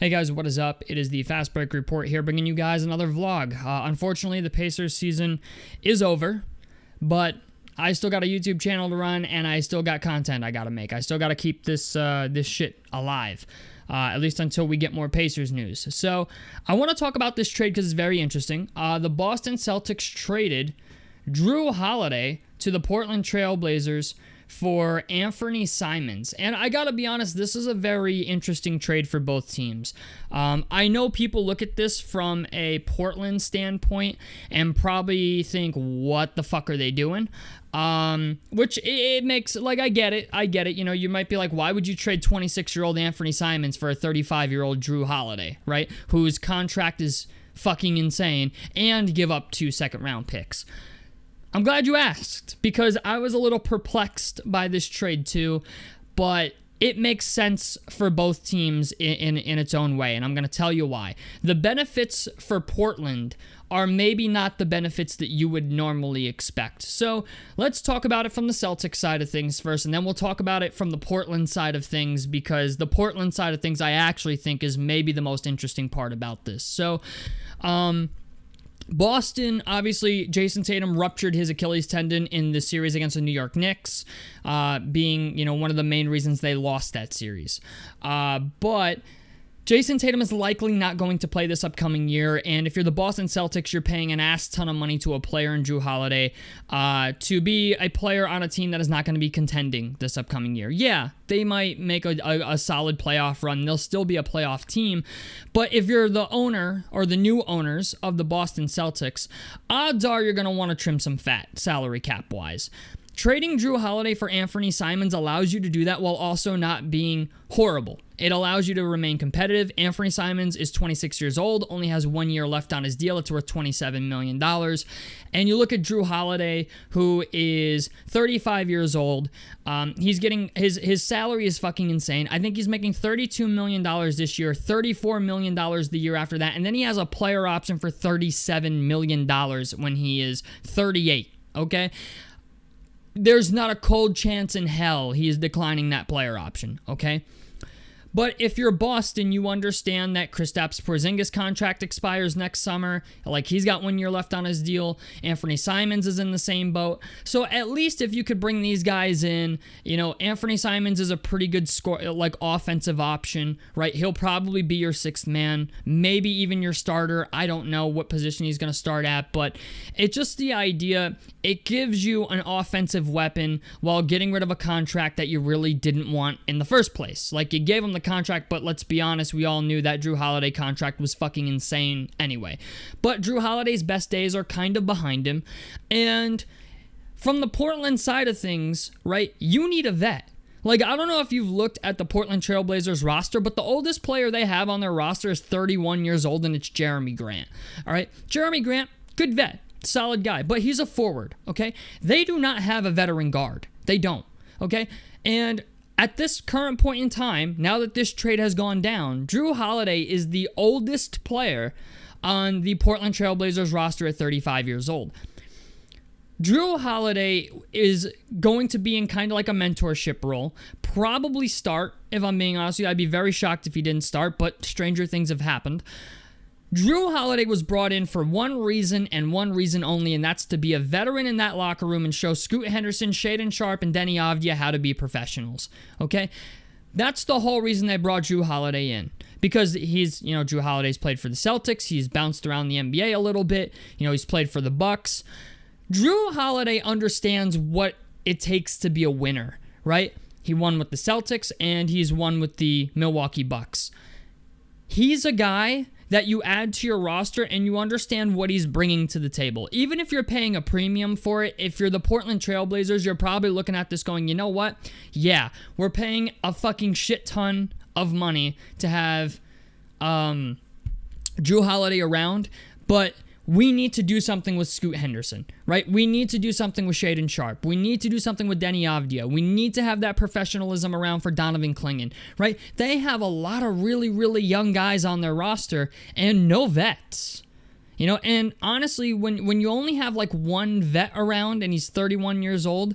Hey guys, what is up? It is the Fast Break Report here, bringing you guys another vlog. Unfortunately, the Pacers season is over, but I still got a YouTube channel to run, and I still got content I gotta make. I still gotta keep this this shit alive, at least until we get more Pacers news. So I want to talk about this trade because it's very interesting. The Boston Celtics traded Jrue Holiday to the Portland Trailblazers for Anfernee Simons. And I gotta be honest, this is a very interesting trade for both teams. I know people look at this from a Portland standpoint and probably think, what the fuck are they doing? Which it makes, like, I get it. You know, you might be like, why would you trade 26-year-old Anfernee Simons for a 35-year-old Jrue Holiday, right? Whose contract is fucking insane, and give up 2 second-round picks? I'm glad you asked, because I was a little perplexed by this trade too, but it makes sense for both teams in its own way, and I'm going to tell you why. The benefits for Portland are maybe not the benefits that you would normally expect. So let's talk about it from the Celtics side of things first, and then we'll talk about it from the Portland side of things, because the Portland side of things I actually think is maybe the most interesting part about this. So, Boston, obviously, Jason Tatum ruptured his Achilles tendon in the series against the New York Knicks, being, you know, one of the main reasons they lost that series. But Jason Tatum is likely not going to play this upcoming year, and if you're the Boston Celtics, you're paying an ass ton of money to a player in Jrue Holiday to be a player on a team that is not going to be contending this upcoming year. Yeah, they might make a solid playoff run. They'll still be a playoff team, but if you're the owner or the new owners of the Boston Celtics, odds are you're going to want to trim some fat salary cap-wise. Trading Jrue Holiday for Anfernee Simons allows you to do that while also not being horrible. It allows you to remain competitive. Anfernee Simons is 26 years old, only has 1 year left on his deal. It's worth $27 million. And you look at Jrue Holiday, who is 35 years old. He's getting, his salary is fucking insane. I think he's making $32 million this year, $34 million the year after that. And then he has a player option for $37 million when he is 38, okay? There's not a cold chance in hell he is declining that player option, okay? But if you're Boston, you understand that Kristaps Porzingis' contract expires next summer. Like, he's got 1 year left on his deal. Anfernee Simons is in the same boat. So at least if you could bring these guys in, you know, Anfernee Simons is a pretty good offensive option, right? He'll probably be your sixth man, maybe even your starter. I don't know what position he's going to start at, but it's just the idea. It gives you an offensive weapon while getting rid of a contract that you really didn't want in the first place. Like, you gave him the contract, but let's be honest, we all knew that Jrue Holiday contract was fucking insane anyway. But Jrue Holiday's best days are kind of behind him. And from the Portland side of things, right, you need a vet. Like, I don't know if you've looked at the Portland Trailblazers roster, but the oldest player they have on their roster is 31 years old, and it's Jeremy Grant. All right, Jeremy Grant, good vet, solid guy, but he's a forward, okay? They do not have a veteran guard. They don't, okay? And at this current point in time, now that this trade has gone down, Jrue Holiday is the oldest player on the Portland Trailblazers roster at 35 years old. Jrue Holiday is going to be in kind of like a mentorship role. Probably start, if I'm being honest with you. I'd be very shocked if he didn't start, but stranger things have happened. Jrue Holiday was brought in for one reason and one reason only, and that's to be a veteran in that locker room and show Scoot Henderson, Shaedon Sharpe, and Deni Avdija how to be professionals, okay? That's the whole reason they brought Jrue Holiday in, because he's, you know, Jrue Holiday's played for the Celtics. He's bounced around the NBA a little bit. You know, he's played for the Bucks. Jrue Holiday understands what it takes to be a winner, right? He won with the Celtics, and he's won with the Milwaukee Bucks. He's a guy that you add to your roster and you understand what he's bringing to the table. Even if you're paying a premium for it, if you're the Portland Trailblazers, you're probably looking at this going, you know what? Yeah, we're paying a fucking shit ton of money to have Jrue Holiday around, but we need to do something with Scoot Henderson, right? We need to do something with Shaedon Sharpe. We need to do something with Deni Avdija. We need to have that professionalism around for Donovan Clingan, right? They have a lot of really, really young guys on their roster and no vets. You know, and honestly, when you only have like one vet around and he's 31 years old,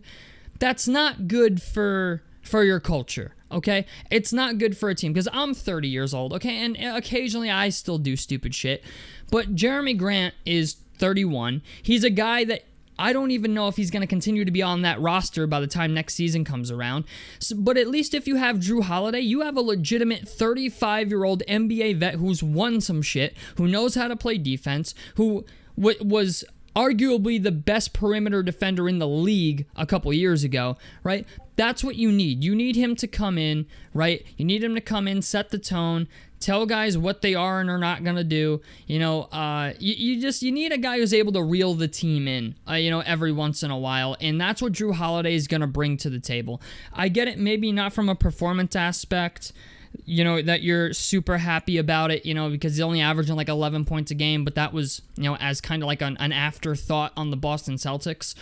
that's not good for your culture, Okay, it's not good for a team because I'm 30 years old, okay, and occasionally I still do stupid shit. But Jeremy Grant is 31. He's a guy that I don't even know if he's going to continue to be on that roster by the time next season comes around. So, but at least if you have Jrue Holiday, you have a legitimate 35-year-old NBA vet who's won some shit, who knows how to play defense, who was arguably the best perimeter defender in the league a couple years ago, right? That's what you need. You need him to come in, right? You need him to come in, set the tone, tell guys what they are and are not going to do. You know, you need a guy who's able to reel the team in, every once in a while. And that's what Jrue Holiday is going to bring to the table. I get it, maybe not from a performance aspect, that you're super happy about it, because he's only averaging like 11 points a game, but that was, as kind of like an afterthought on the Boston Celtics.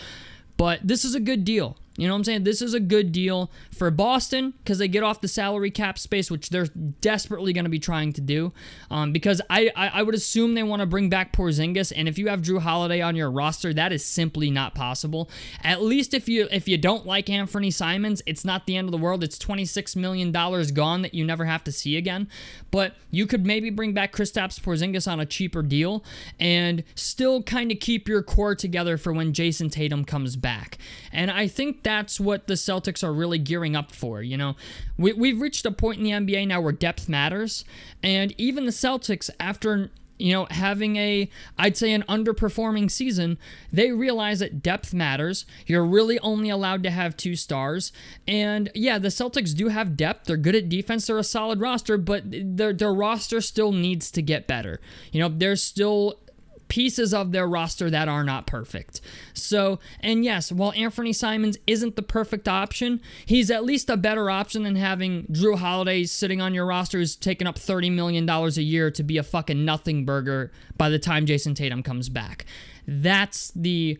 But this is a good deal. You know what I'm saying? This is a good deal for Boston because they get off the salary cap space, which they're desperately going to be trying to do. Because I would assume they want to bring back Porzingis, and if you have Jrue Holiday on your roster, that is simply not possible. At least if you don't like Anfernee Simons, it's not the end of the world. It's $26 million gone that you never have to see again. But you could maybe bring back Kristaps Porzingis on a cheaper deal and still kind of keep your core together for when Jason Tatum comes back. And I think that's what the Celtics are really gearing up for. We've reached a point in the NBA now where depth matters, and even the Celtics, after having I'd say an underperforming season, they realize that depth matters. You're really only allowed to have 2 stars. And yeah, the Celtics do have depth. They're good at defense. They're a solid roster, but their roster still needs to get better. There's still pieces of their roster that are not perfect. So, and yes, while Anfernee Simons isn't the perfect option, he's at least a better option than having Jrue Holiday sitting on your roster who's taking up $30 million a year to be a fucking nothing burger by the time Jason Tatum comes back. That's the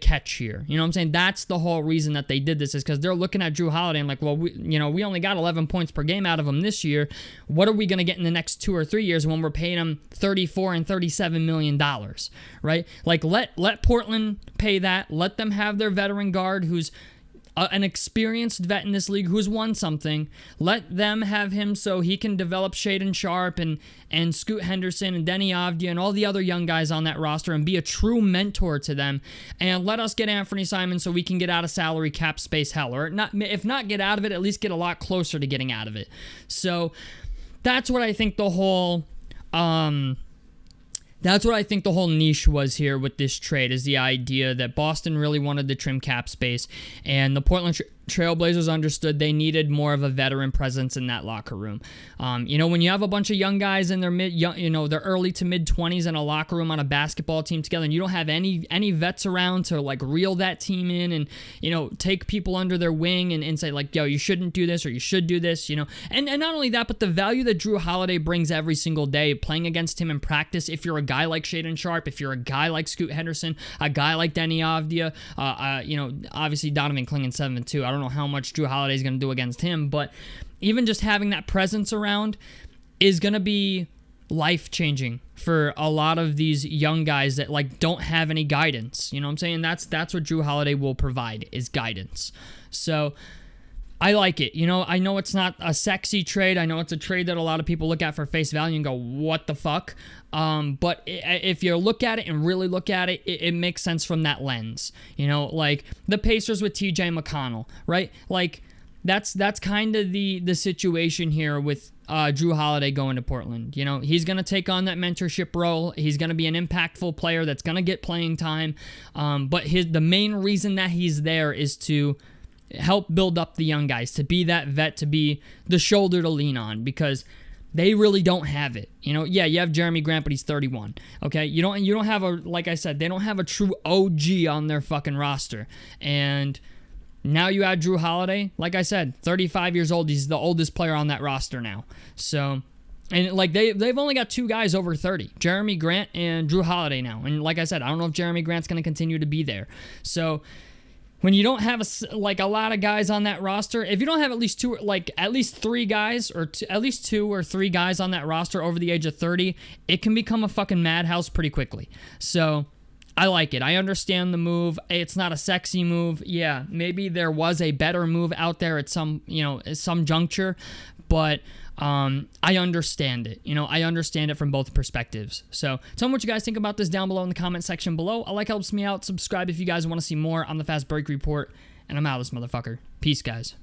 catch here. You know what I'm saying? That's the whole reason that they did this, is because they're looking at Jrue Holiday and like, well, we only got 11 points per game out of him this year. What are we going to get in the next 2 or 3 years when we're paying him $34 and $37 million, right? Like, let Portland pay that. Let them have their veteran guard who's an experienced vet in this league who's won something. Let them have him so he can develop Shaedon Sharpe and Scoot Henderson and Denny Avdia and all the other young guys on that roster and be a true mentor to them. And let us get Anfernee Simons so we can get out of salary cap space hell. Or not, if not get out of it, at least get a lot closer to getting out of it. So that's what I think the whole niche was here with this trade, is the idea that Boston really wanted to trim cap space, and the Portland Trailblazers understood they needed more of a veteran presence in that locker room. When you have a bunch of young guys in their their early to mid 20s in a locker room on a basketball team together, and you don't have any vets around to like reel that team in and take people under their wing and say like, yo, you shouldn't do this or you should do this, and not only that, but the value that Jrue Holiday brings every single day playing against him in practice. If you're a guy like Shaedon Sharpe, if you're a guy like Scoot Henderson, a guy like Denny Avdia, obviously Donovan Clingan 7-2. I don't know how much Jrue Holiday is going to do against him, but even just having that presence around is going to be life-changing for a lot of these young guys that like don't have any guidance. You know what I'm saying? That's what Jrue Holiday will provide, is guidance. So I like it. I know it's not a sexy trade. I know it's a trade that a lot of people look at for face value and go, what the fuck? But if you look at it and really look at it, it makes sense from that lens. Like the Pacers with TJ McConnell, right? Like that's kind of the situation here with Jrue Holiday going to Portland. He's going to take on that mentorship role. He's going to be an impactful player that's going to get playing time. But the main reason that he's there is to help build up the young guys, to be that vet, to be the shoulder to lean on, because they really don't have it. Yeah, you have Jeremy Grant, but he's 31. Okay, you don't have like I said, they don't have a true OG on their fucking roster. And now you add Jrue Holiday, like I said, 35 years old. He's the oldest player on that roster now. So, and like they've only got 2 guys over 30, Jeremy Grant and Jrue Holiday now. And like I said, I don't know if Jeremy Grant's going to continue to be there. So when you don't have a lot of guys on that roster, if you don't have at least 3 guys, or at least 2 or 3 guys on that roster over the age of 30, it can become a fucking madhouse pretty quickly. So I like it. I understand the move. It's not a sexy move. Yeah, maybe there was a better move out there at some juncture, but I understand it. I understand it from both perspectives. So tell me what you guys think about this down below in the comment section below. A like helps me out. Subscribe if you guys want to see more on the Fast Break Report. And I'm out of this motherfucker. Peace, guys.